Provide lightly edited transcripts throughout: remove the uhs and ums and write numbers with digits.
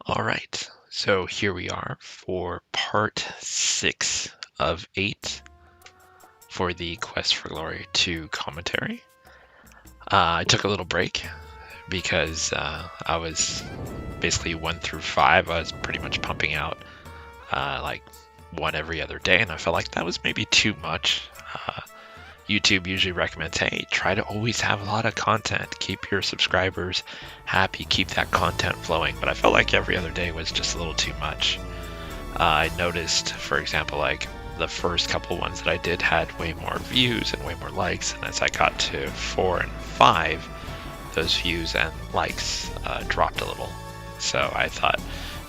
All right, so here we are for part 6 of 8 for the Quest for Glory 2 commentary. I took a little break because I was basically 1 through 5. I was pretty much pumping out like one every other day, and I felt like that was maybe too much. YouTube usually recommends, hey, try to always have a lot of content. Keep your subscribers happy, keep that content flowing. But I felt like every other day was just a little too much. I noticed, for example, like the first couple ones that I did had way more views and way more likes. And as I got to 4 and 5, those views and likes dropped a little. So I thought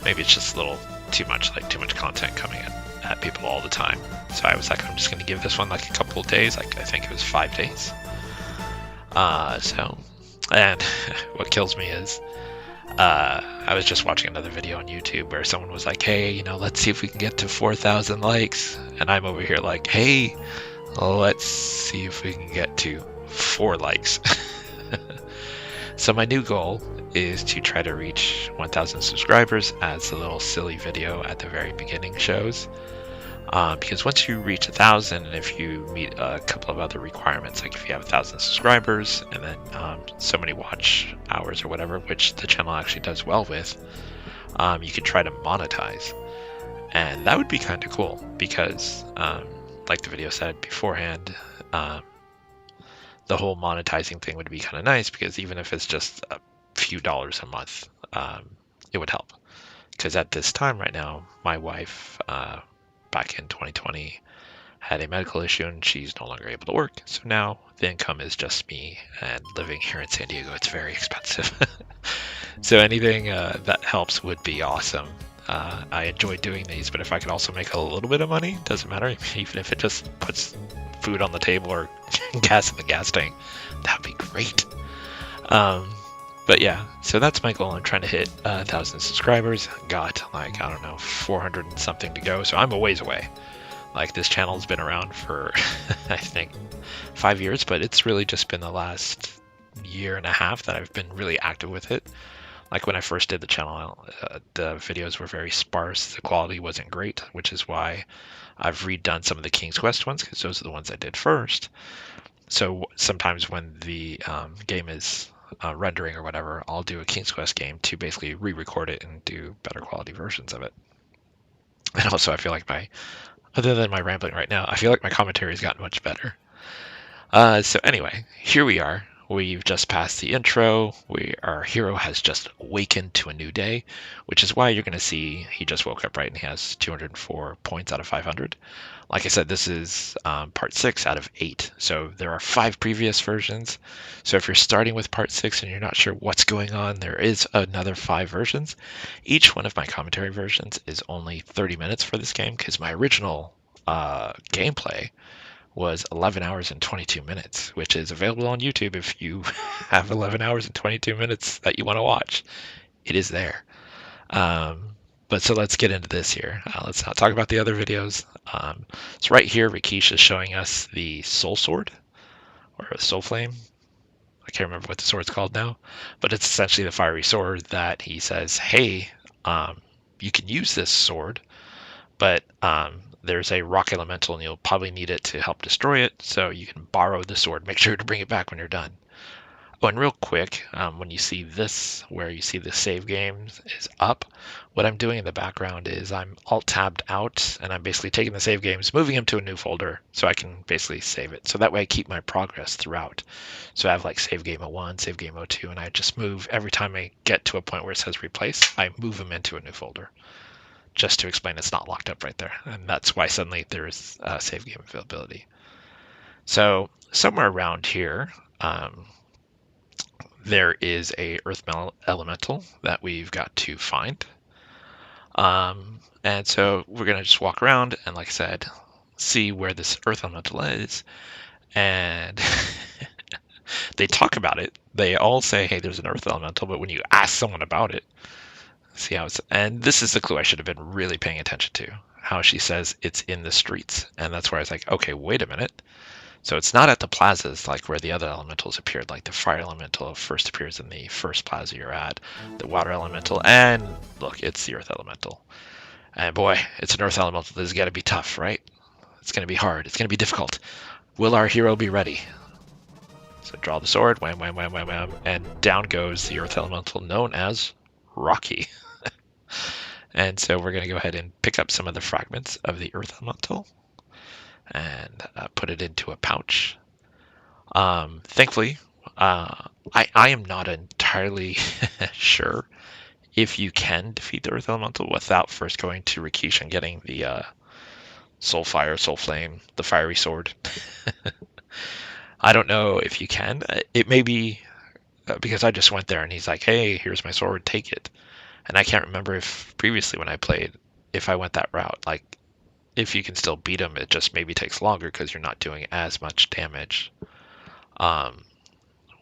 maybe it's just a little too much, like too much content coming in at people all the time. So I was like, I'm just going to give this one like a couple of days. Like I think it was 5 days. And what kills me is I was just watching another video on YouTube where someone was like, hey, let's see if we can get to 4,000 likes. And I'm over here like, hey, let's see if we can get to 4 likes. So my new goal is to try to reach 1,000 subscribers, as the little silly video at the very beginning shows. Because once you reach 1,000, and if you meet a couple of other requirements, like if you have 1,000 subscribers and then so many watch hours or whatever, which the channel actually does well with, you can try to monetize. And that would be kind of cool because, like the video said beforehand, the whole monetizing thing would be kind of nice, because even if it's just a few dollars a month, it would help. Because at this time right now, my wife, back in 2020, had a medical issue and she's no longer able to work. So now the income is just me, and living here in San Diego, it's very expensive. So anything that helps would be awesome. I enjoy doing these, but if I could also make a little bit of money, doesn't matter, even if it just puts food on the table or gas in the gas tank, that'd be great. But yeah, so that's my goal. I'm trying to hit 1,000 subscribers. Got like, I don't know, 400 and something to go. So I'm a ways away. Like, this channel's been around for, I think, 5 years, but it's really just been the last year and a half that I've been really active with it. Like when I first did the channel, the videos were very sparse. The quality wasn't great, which is why I've redone some of the King's Quest ones, because those are the ones I did first. So sometimes when the game is rendering or whatever, I'll do a King's Quest game to basically re-record it and do better quality versions of it. And also, I feel like other than my rambling right now, I feel like my commentary has gotten much better. So anyway, here we are. We've just passed the intro. Our hero has just awakened to a new day, which is why you're going to see he just woke up, right? And he has 204 points out of 500. Like I said, this is part 6 out of 8. So there are 5 previous versions. So if you're starting with part 6 and you're not sure what's going on, there is another 5 versions. Each one of my commentary versions is only 30 minutes for this game, because my original gameplay was 11 hours and 22 minutes, which is available on YouTube if you have 11 hours and 22 minutes that you want to watch. It is there. But so let's get into this here. Let's not talk about the other videos. So right here, Rakeesh is showing us the Soul Sword, or Soul Flame. I can't remember what the sword's called now, but it's essentially the fiery sword that he says, hey, you can use this sword, but there's a rock elemental and you'll probably need it to help destroy it, so you can borrow the sword. Make sure to bring it back when you're done. Oh, and real quick, when you see this, where you see the save games is up, what I'm doing in the background is I'm alt-tabbed out, and I'm basically taking the save games, moving them to a new folder so I can basically save it. So that way I keep my progress throughout. So I have like save game 01, save game 02, and I just move every time I get to a point where it says replace, I move them into a new folder, just to explain it's not locked up right there. And that's why suddenly there's save game availability. So somewhere around here, there is a earth elemental that we've got to find. And so we're going to just walk around and, like I said, see where this earth elemental is. And they talk about it. They all say, hey, there's an earth elemental. But when you ask someone about it, see how it's, and this is the clue I should have been really paying attention to, how she says it's in the streets. And that's where I was like, okay, wait a minute. So it's not at the plazas like where the other elementals appeared, like the fire elemental first appears in the first plaza you're at, the water elemental, and look, it's the earth elemental. And boy, it's an earth elemental. This is going to be tough, right? It's going to be hard. It's going to be difficult. Will our hero be ready? So draw the sword, wham, wham, wham, wham, wham, and down goes the earth elemental known as Rocky. And so we're going to go ahead and pick up some of the fragments of the earth elemental and put it into a pouch. Thankfully, I am not entirely sure if you can defeat the earth elemental without first going to Rikish and getting the soul fire, soul flame, the fiery sword. I don't know if you can. It may be because I just went there and he's like, hey, here's my sword, take it. And I can't remember if previously when I played, if I went that route, like if you can still beat him, it just maybe takes longer because you're not doing as much damage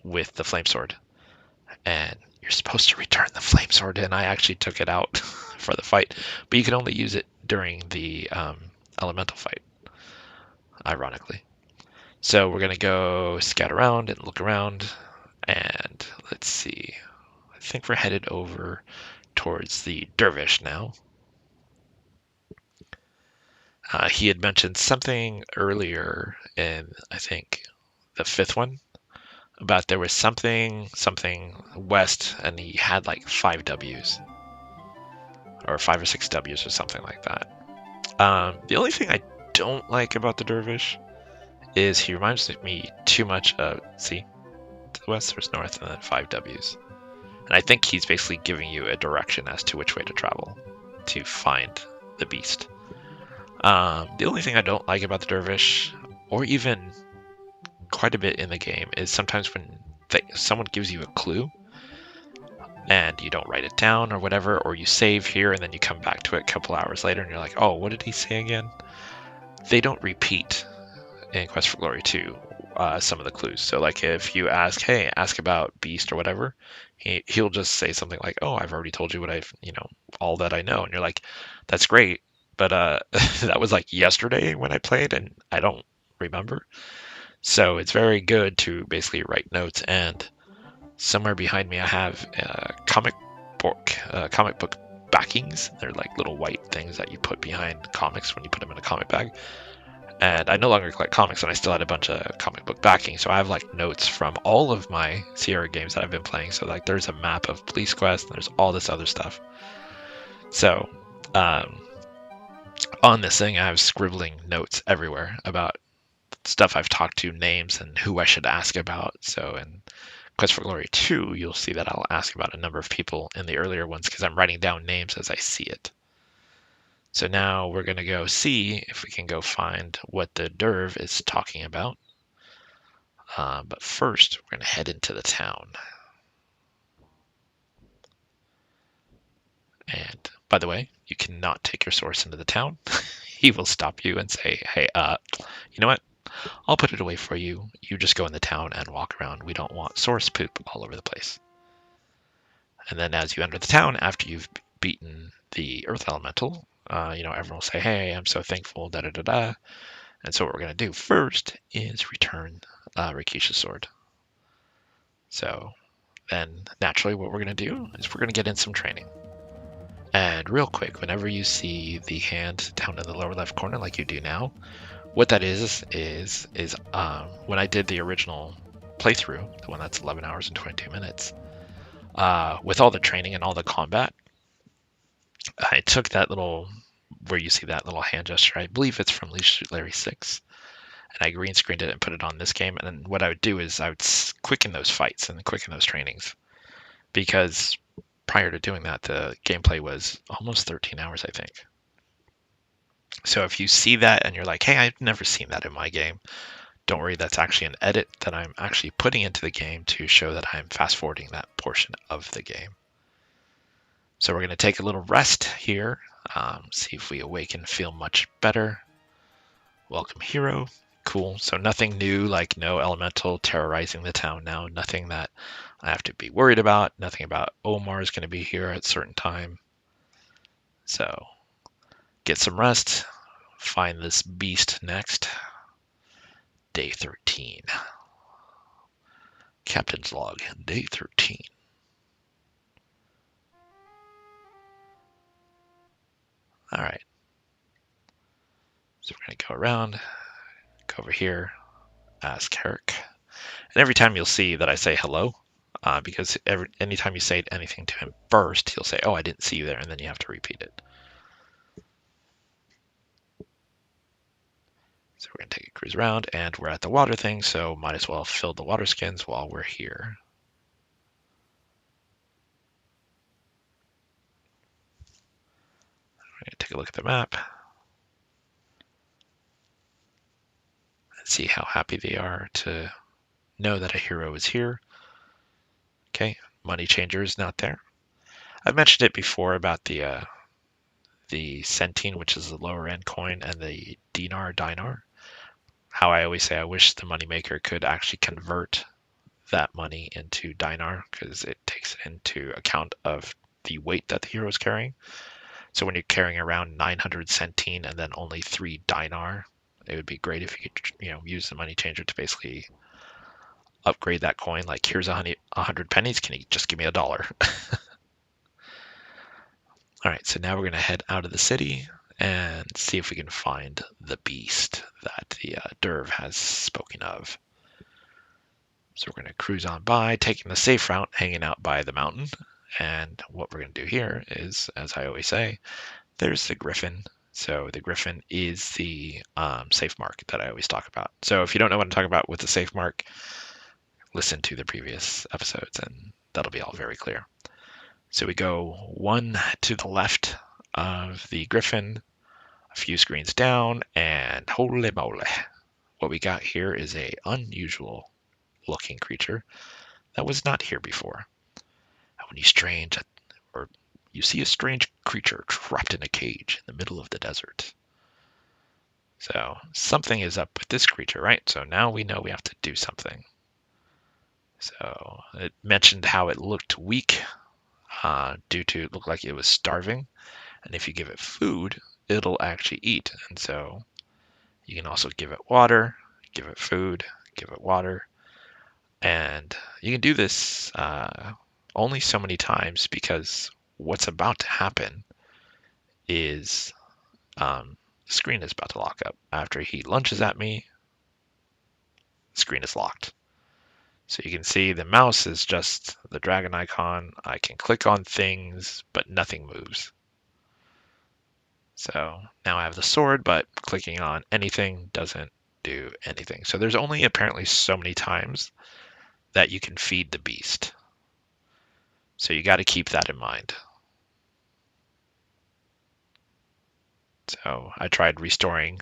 with the flame sword. And you're supposed to return the flame sword in. I actually took it out for the fight, but you can only use it during the elemental fight, ironically. So we're going to go scout around and look around, and let's see. I think we're headed over towards the dervish now. He had mentioned something earlier in, I think, the fifth one about there was something west, and he had like 5 W's or 5 or 6 W's or something like that. The only thing I don't like about the dervish is he reminds me too much of, see, to the west there's north and then 5 W's. And I think he's basically giving you a direction as to which way to travel to find the beast. The only thing I don't like about the dervish, or even quite a bit in the game, is sometimes when someone gives you a clue and you don't write it down or whatever, or you save here and then you come back to it a couple hours later and you're like, oh, what did he say again? They don't repeat in Quest for Glory 2 some of the clues. So like if you ask, hey, ask about Beast or whatever, he'll just say something like, oh, I've already told you what I've, all that I know. And you're like, that's great. But that was like yesterday when I played and I don't remember. So it's very good to basically write notes. And somewhere behind me, I have comic book backings. They're like little white things that you put behind comics when you put them in a comic bag. And I no longer collect comics, and I still had a bunch of comic book backing. So I have like notes from all of my Sierra games that I've been playing. So like there's a map of Police Quest, and there's all this other stuff. So on this thing, I have scribbling notes everywhere about stuff I've talked to, names, and who I should ask about. So in Quest for Glory 2, you'll see that I'll ask about a number of people in the earlier ones because I'm writing down names as I see it. So now we're going to go see if we can go find what the Derv is talking about. But first, we're going to head into the town. And by the way, you cannot take your source into the town. He will stop you and say, hey, you know what? I'll put it away for you. You just go in the town and walk around. We don't want source poop all over the place. And then as you enter the town, after you've beaten the earth elemental, everyone will say, hey, I'm so thankful, da-da-da-da. And so what we're going to do first is return Rikisha's sword. So then naturally what we're going to do is we're going to get in some training. And real quick, whenever you see the hand down in the lower left corner like you do now, what that is when I did the original playthrough, the one that's 11 hours and 22 minutes, with all the training and all the combat, I took that little, where you see that little hand gesture, I believe it's from Larry 6, and I green screened it and put it on this game. And then what I would do is I would quicken those fights and quicken those trainings, because prior to doing that, the gameplay was almost 13 hours, I think. So if you see that and you're like, hey, I've never seen that in my game, don't worry, that's actually an edit that I'm actually putting into the game to show that I'm fast forwarding that portion of the game. So we're going to take a little rest here, see if we awake and feel much better. Welcome, hero. Cool. So nothing new, like no elemental terrorizing the town now, nothing that I have to be worried about, nothing about Omar is going to be here at a certain time. So get some rest, find this beast next, Day 13. Captain's log, day 13. All right. So we're going to go around, go over here, ask Herrick. And every time you'll see that I say hello, because anytime you say anything to him first, he'll say, oh, I didn't see you there, and then you have to repeat it. So we're going to take a cruise around, and we're at the water thing, so might as well fill the water skins while we're here. We're going to take a look at the map and see how happy they are to know that a hero is here. Okay, money changer is not there. I've mentioned it before about the centene, which is the lower end coin, and the dinar. How I always say I wish the moneymaker could actually convert that money into dinar, because it takes into account of the weight that the hero is carrying. So when you're carrying around 900 centene and then only 3 dinar, it would be great if you could, use the money changer to basically upgrade that coin. Like, here's 100 pennies. Can you just give me $1? All right, so now we're going to head out of the city and see if we can find the beast that the Derv has spoken of. So we're going to cruise on by, taking the safe route, hanging out by the mountain. And what we're going to do here is, as I always say, there's the Griffin. So the Griffin is the safe mark that I always talk about. So if you don't know what I'm talking about with the safe mark, listen to the previous episodes and that'll be all very clear. So we go 1 to the left of the Griffin, a few screens down, and holy moly, what we got here is a unusual looking creature that was not here before. When you see a strange creature trapped in a cage in the middle of the desert. So something is up with this creature, right? So now we know we have to do something. So it mentioned how it looked weak due to it looked like it was starving. And if you give it food, it'll actually eat. And so you can also give it water, give it food, give it water. And you can do this only so many times, because what's about to happen is the screen is about to lock up. After he lunges at me, the screen is locked. So you can see the mouse is just the dragon icon. I can click on things, but nothing moves. So now I have the sword, but clicking on anything doesn't do anything. So there's only apparently so many times that you can feed the beast. So you got to keep that in mind. So I tried restoring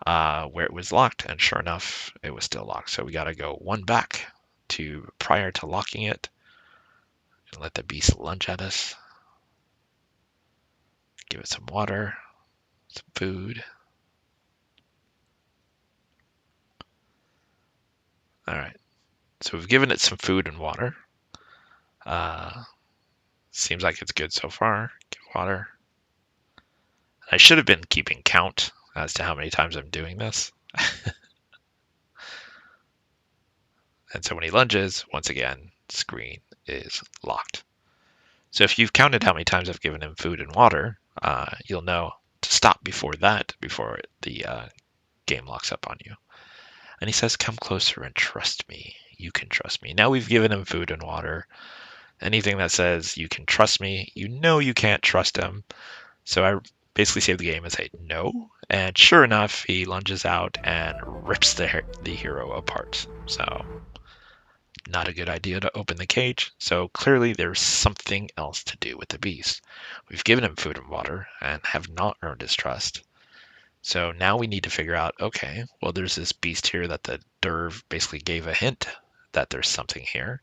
where it was locked, and sure enough, it was still locked. So we got to go 1 back to prior to locking it and let the beast lunge at us. Give it some water, some food. All right, so we've given it some food and water. Seems like it's good so far. Give water. I should have been keeping count as to how many times I'm doing this. And so when he lunges, once again, screen is locked. So if you've counted how many times I've given him food and water, you'll know to stop before that, before the game locks up on you. And he says, come closer and trust me. You can trust me. Now we've given him food and water. Anything that says you can trust me, you know you can't trust him. So I basically save the game and say no. And sure enough, he lunges out and rips the hero apart. So not a good idea to open the cage. So clearly there's something else to do with the beast. We've given him food and water and have not earned his trust. So now we need to figure out, okay, well, there's this beast here that the Derv basically gave a hint that there's something here.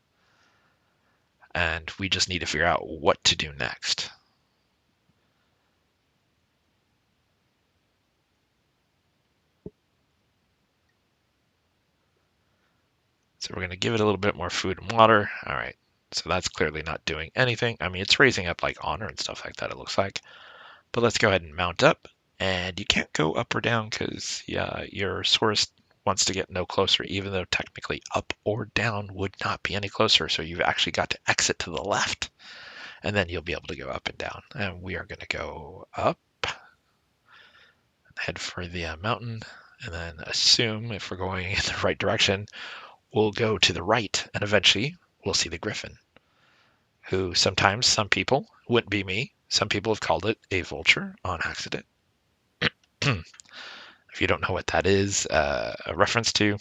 And we just need to figure out what to do next. So we're going to give it a little bit more food and water. All right, so that's clearly not doing anything. I mean, it's raising up like honor and stuff like that, it looks like. But let's go ahead and mount up. And you can't go up or down because your source wants to get no closer, even though technically up or down would not be any closer. So you've actually got to exit to the left, and then you'll be able to go up and down. And we are going to go up, head for the mountain, and then assume if we're going in the right direction, we'll go to the right, and eventually we'll see the griffin, who sometimes some people, wouldn't be me, some people have called it a vulture on accident. If you don't know what that is a reference to,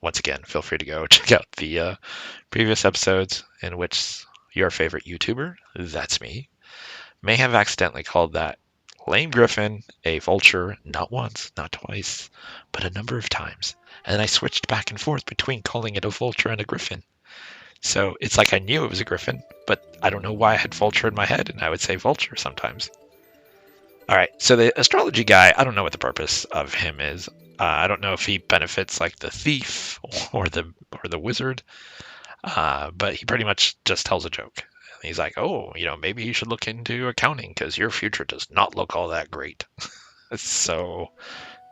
once again, feel free to go check out the previous episodes in which your favorite YouTuber, that's me, may have accidentally called that lame griffin a vulture, not once, not twice, but a number of times. And I switched back and forth between calling it a vulture and a griffin. So it's like I knew it was a griffin, but I don't know why I had vulture in my head, and I would say vulture sometimes. All right, so the astrology guy, I don't know what the purpose of him is. I don't know if he benefits like the thief or the wizard, but he pretty much just tells a joke. He's like, oh, maybe you should look into accounting because your future does not look all that great. So,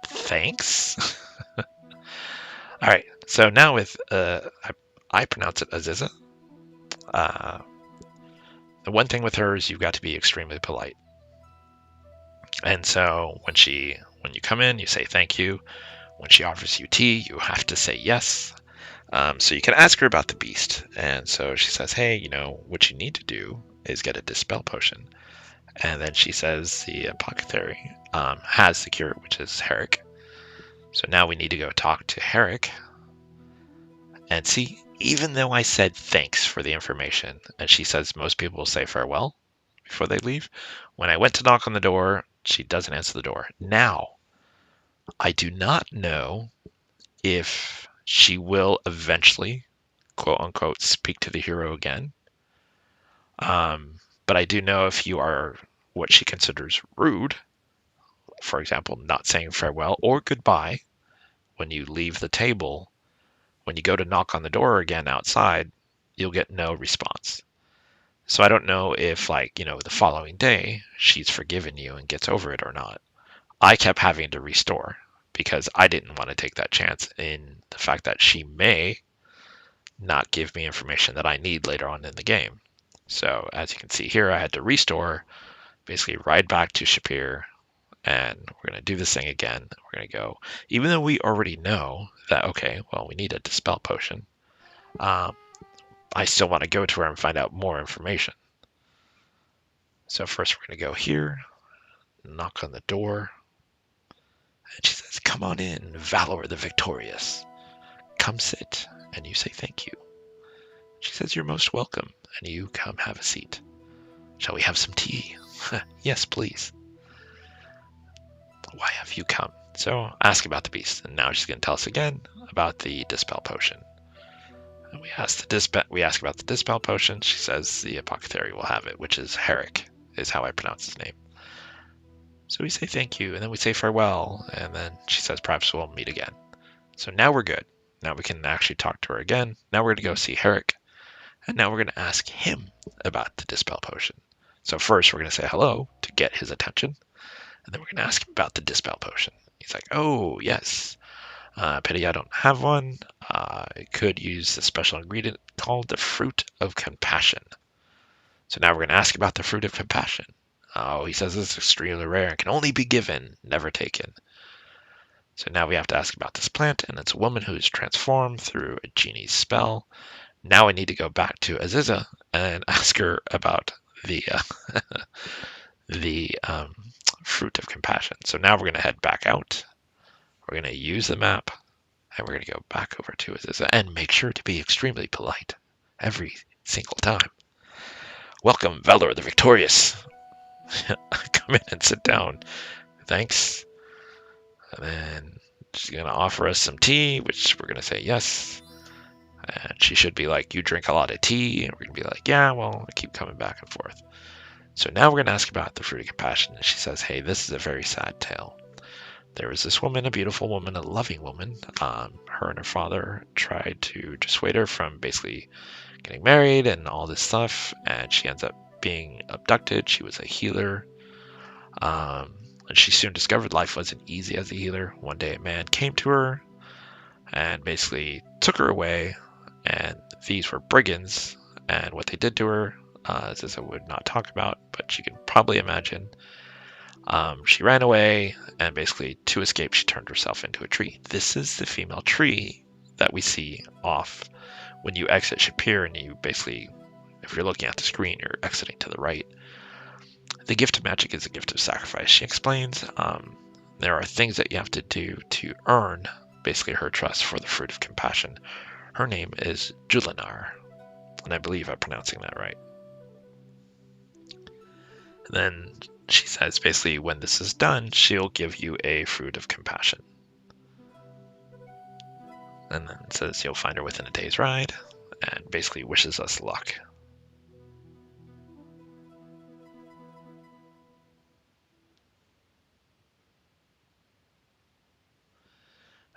thanks. All right, so now with, I pronounce it Aziza. The one thing with her is you've got to be extremely polite. And so when you come in, you say thank you. When she offers you tea, you have to say yes. So you can ask her about the beast. And so she says, hey, what you need to do is get a dispel potion. And then she says the apothecary has the cure, which is Herrick. So now we need to go talk to Herrick. And see, even though I said thanks for the information, and she says most people will say farewell before they leave, when I went to knock on the door, she doesn't answer the door. Now, I do not know if she will eventually, quote unquote, speak to the hero again. But I do know if you are what she considers rude, for example, not saying farewell or goodbye when you leave the table, when you go to knock on the door again outside, you'll get no response. So I don't know if, the following day she's forgiven you and gets over it or not. I kept having to restore because I didn't want to take that chance in the fact that she may not give me information that I need later on in the game. So as you can see here, I had to restore, basically ride back to Shapeir, and we're going to do this thing again. We're going to go, even though we already know that, okay, well, we need a dispel potion. I still want to go to her and find out more information. So first we're going to go here, knock on the door, and she says, come on in, Valor the Victorious. Come sit, and you say thank you. She says, you're most welcome, and you come have a seat. Shall we have some tea? Yes, please. Why have you come? So ask about the beast, and now she's going to tell us again about the dispel potion. And we ask about the dispel potion. She says the apothecary will have it, which is Herrick, is how I pronounce his name. So we say thank you, and then we say farewell, and then she says perhaps we'll meet again. So now we're good. Now we can actually talk to her again. Now we're going to go see Herrick, and now we're going to ask him about the dispel potion. So first we're going to say hello to get his attention, and then we're going to ask him about the dispel potion. He's like, oh, yes. Pity I don't have one. I could use a special ingredient called the Fruit of Compassion. So now we're going to ask about the Fruit of Compassion. Oh, he says it's extremely rare and can only be given, never taken. So now we have to ask about this plant, and it's a woman who is transformed through a genie's spell. Now I need to go back to Aziza and ask her about the Fruit of Compassion. So now we're going to head back out. We're going to use the map, and we're going to go back over to Aziza and make sure to be extremely polite every single time. Welcome, Valor the Victorious. Come in and sit down. Thanks. And then she's going to offer us some tea, which we're going to say yes. And she should be like, you drink a lot of tea. And we're going to be like, yeah, well, I keep coming back and forth. So now we're going to ask about the Fruit of Compassion. And she says, hey, this is a very sad tale. There was this woman, a beautiful woman, a loving woman. Her and her father tried to dissuade her from basically getting married and all this stuff. And she ends up being abducted. She was a healer. And she soon discovered life wasn't easy as a healer. One day a man came to her and basically took her away. And these were brigands, and what they did to her, this I would not talk about, but you can probably imagine. She ran away, and basically to escape, she turned herself into a tree. This is the female tree that we see off when you exit Shapeir, and you basically, if you're looking at the screen, you're exiting to the right. The gift of magic is a gift of sacrifice. She explains there are things that you have to do to earn basically her trust for the fruit of compassion. Her name is Julinar, and I believe I'm pronouncing that right. And then she says basically when this is done, she'll give you a fruit of compassion. And then it says you'll find her within a day's ride, and basically wishes us luck.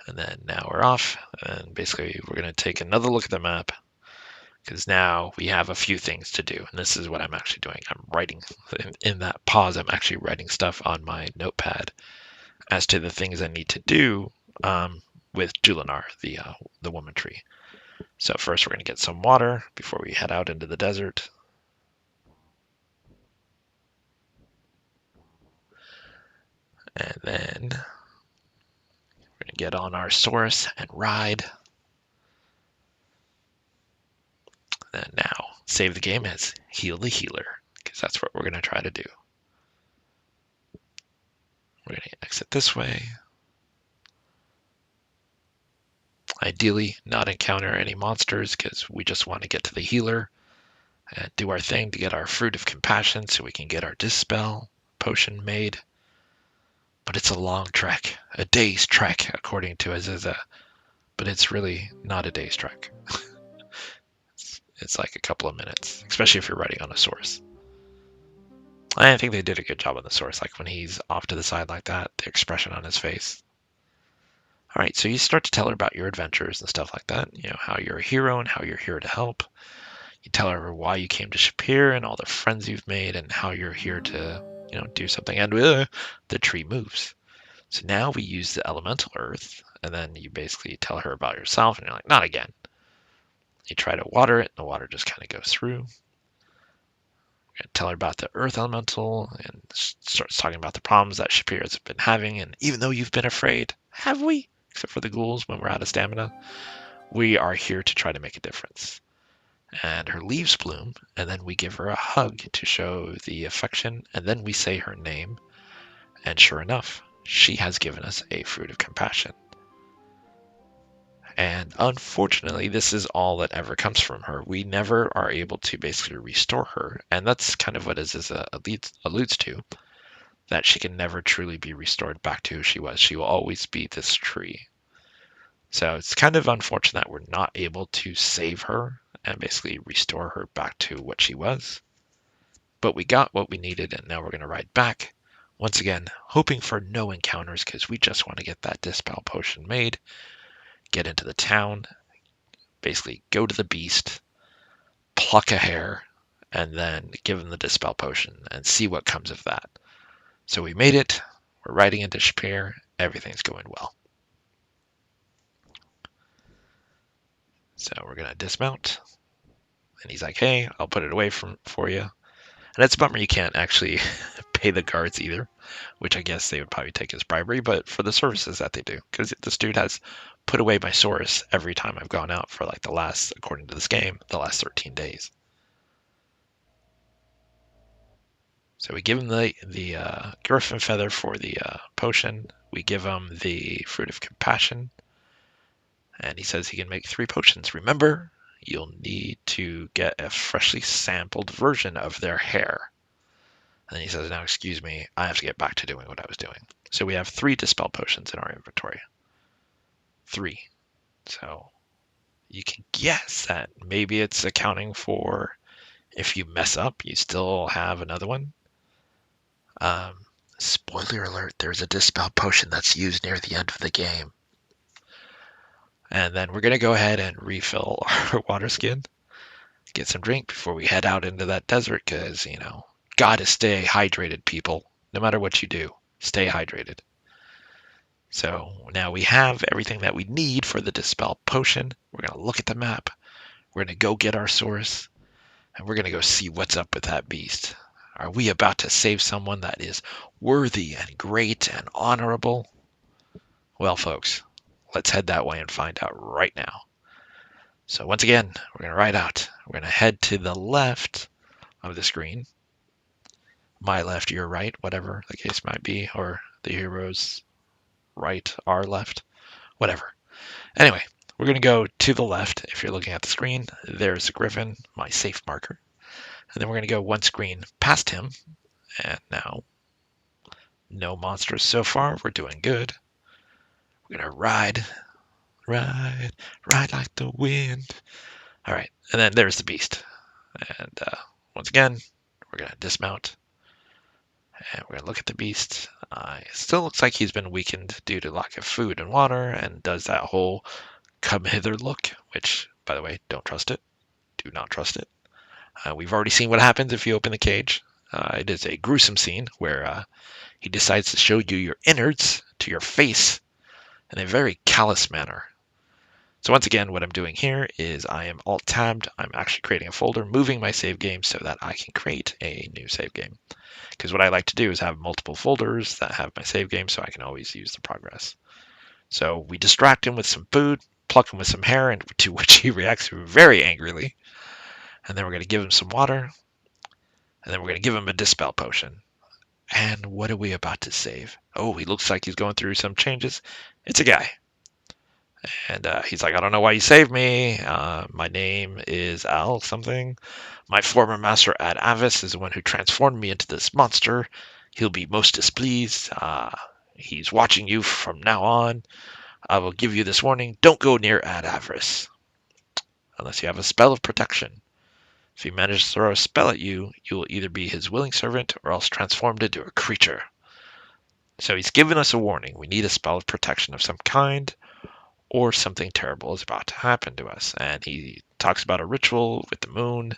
And then now we're off, and basically we're going to take another look at the map, because now we have a few things to do, and this is what I'm actually doing. I'm writing, in that pause, I'm actually writing stuff on my notepad as to the things I need to do with Julinar, the woman tree. So first we're going to get some water before we head out into the desert. And then we're going to get on our Saurus and ride. And now save the game as Heal the Healer, because that's what we're going to try to do. We're going to exit this way. Ideally, not encounter any monsters, because we just want to get to the healer and do our thing to get our Fruit of Compassion so we can get our Dispel potion made. But it's a long trek, a day's trek, according to Aziza. But it's really not a day's trek. It's like a couple of minutes, especially if you're riding on a Saurus. I think they did a good job on the Saurus, like when he's off to the side like that, the expression on his face. All right, so you start to tell her about your adventures and stuff like that, you know, how you're a hero and how you're here to help. You tell her why you came to Shapeir and all the friends you've made and how you're here to, you know, do something. And the tree moves. So now we use the elemental earth, and then you basically tell her about yourself, and you're like, not again. You try to water it, and the water just kind of goes through. We're going to tell her about the earth elemental, and starts talking about the problems that Shapeir has been having. And even though you've been afraid, have we? Except for the ghouls when we're out of stamina, we are here to try to make a difference. And her leaves bloom, and then we give her a hug to show the affection, and then we say her name, and sure enough, she has given us a fruit of compassion. And unfortunately, this is all that ever comes from her. We never are able to basically restore her, and that's kind of what Aziza alludes to, that she can never truly be restored back to who she was. She will always be this tree. So it's kind of unfortunate that we're not able to save her and basically restore her back to what she was. But we got what we needed, and now we're going to ride back. Once again, hoping for no encounters, because we just want to get that Dispel potion made, get into the town, basically go to the beast, pluck a hair, and then give him the Dispel potion and see what comes of that. So we made it. We're riding into Shapeir. Everything's going well. So we're going to dismount. And he's like, hey, I'll put it away for you. And it's a bummer you can't actually pay the guards either, which I guess they would probably take as bribery, but for the services that they do. Because this dude has put away my Saurus every time I've gone out for like the last, according to this game, the last 13 days. So we give him the Griffin Feather for the potion. We give him the Fruit of Compassion. And he says he can make 3 potions. Remember, you'll need to get a freshly sampled version of their hair. And then he says, now, excuse me, I have to get back to doing what I was doing. So we have 3 Dispel potions in our inventory. 3. So you can guess that maybe it's accounting for if you mess up, you still have another one. Spoiler alert, there's a Dispel potion that's used near the end of the game. And then we're going to go ahead and refill our water skin, get some drink before we head out into that desert, because, you know, gotta stay hydrated, people. No matter what you do, stay hydrated. So now we have everything that we need for the Dispel Potion. We're going to look at the map. We're going to go get our source. And we're going to go see what's up with that beast. Are we about to save someone that is worthy and great and honorable? Well, folks, let's head that way and find out right now. So once again, we're going to ride out. We're going to head to the left of the screen. My left, your right, whatever the case might be, or the hero's right, our left, whatever. Anyway, we're going to go to the left. If you're looking at the screen, there's the Griffin, my safe marker. And then we're going to go one screen past him. And now, no monsters so far. We're doing good. We're going to ride like the wind. All right. And then there's the beast. And once again, we're going to dismount. And we're going to look at the beast. It still looks like he's been weakened due to lack of food and water and does that whole come hither look, which, by the way, don't trust it. Do not trust it. We've already seen what happens if you open the cage. It is a gruesome scene where he decides to show you your innards to your face in a very callous manner. So once again, what I'm doing here is I am Alt-tabbed. I'm actually creating a folder, moving my save game so that I can create a new save game. Because what I like to do is have multiple folders that have my save game so I can always use the progress. So we distract him with some food, pluck him with some hair, and to which he reacts very angrily. And then we're going to give him some water. And then we're going to give him a Dispel Potion. And what are we about to save? Oh, he looks like he's going through some changes. It's a guy. And he's like, I don't know why you saved me. My name is Al something. My former master Ad Avis is the one who transformed me into this monster. He'll be most displeased. He's watching you from now on. I will give you this warning. Don't go near Ad Avis unless you have a spell of protection. If he manages to throw a spell at you, you will either be his willing servant or else transformed into a creature. So he's given us a warning. We need a spell of protection of some kind, or something terrible is about to happen to us. And he talks about a ritual with the moon.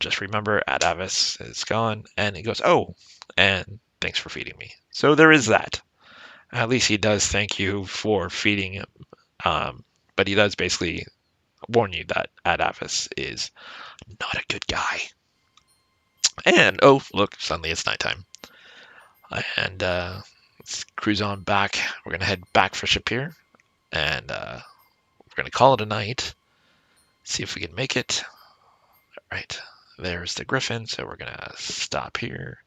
Just remember, Ad Avis is gone. And he goes, oh, and thanks for feeding me. So there is that. At least he does thank you for feeding him. But he does basically warn you that Ad Avis is not a good guy. And, oh, look, suddenly it's nighttime. And let's cruise on back. We're going to head back for Shapeir. And we're going to call it a night. See if we can make it. All right, there's the Griffin. So we're going to stop here.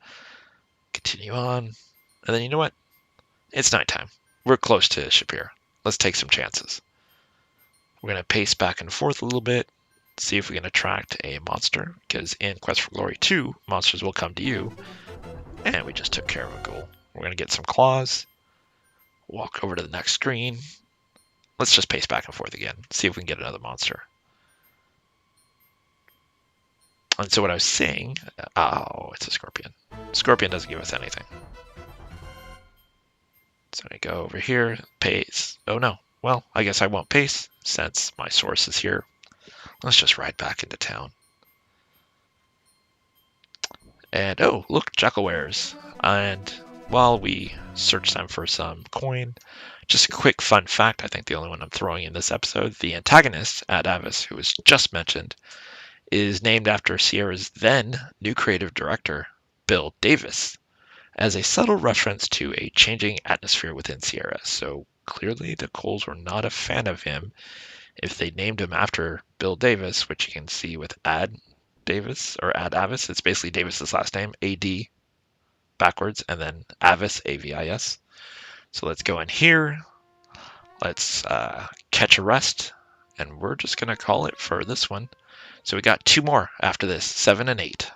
Continue on. And then you know what? It's nighttime. We're close to Shapeir. Let's take some chances. We're going to pace back and forth a little bit. See if we can attract a monster. Because in Quest for Glory 2, monsters will come to you. And we just took care of a goal. We're going to get some claws. Walk over to the next screen. Let's just pace back and forth again. See if we can get another monster. And so what I was saying... Oh, it's a scorpion. Scorpion doesn't give us anything. So I go over here. Pace. Oh no. Well, I guess I won't pace since my source is here. Let's just ride back into town. And oh, look, Jackalwares. And while we search them for some coin, just a quick fun fact, I think the only one I'm throwing in this episode, the antagonist, Ad Avis, who was just mentioned, is named after Sierra's then new creative director, Bill Davis, as a subtle reference to a changing atmosphere within Sierra. So clearly the Coles were not a fan of him if they named him after Bill Davis, which you can see with Ad Davis or Ad Avis. It's basically Davis's last name, A-D, backwards, and then Avis, A-V-I-S. So let's go in here. Let's catch a rest, and we're just going to call it for this one. So we got 2 more after this, 7 and 8.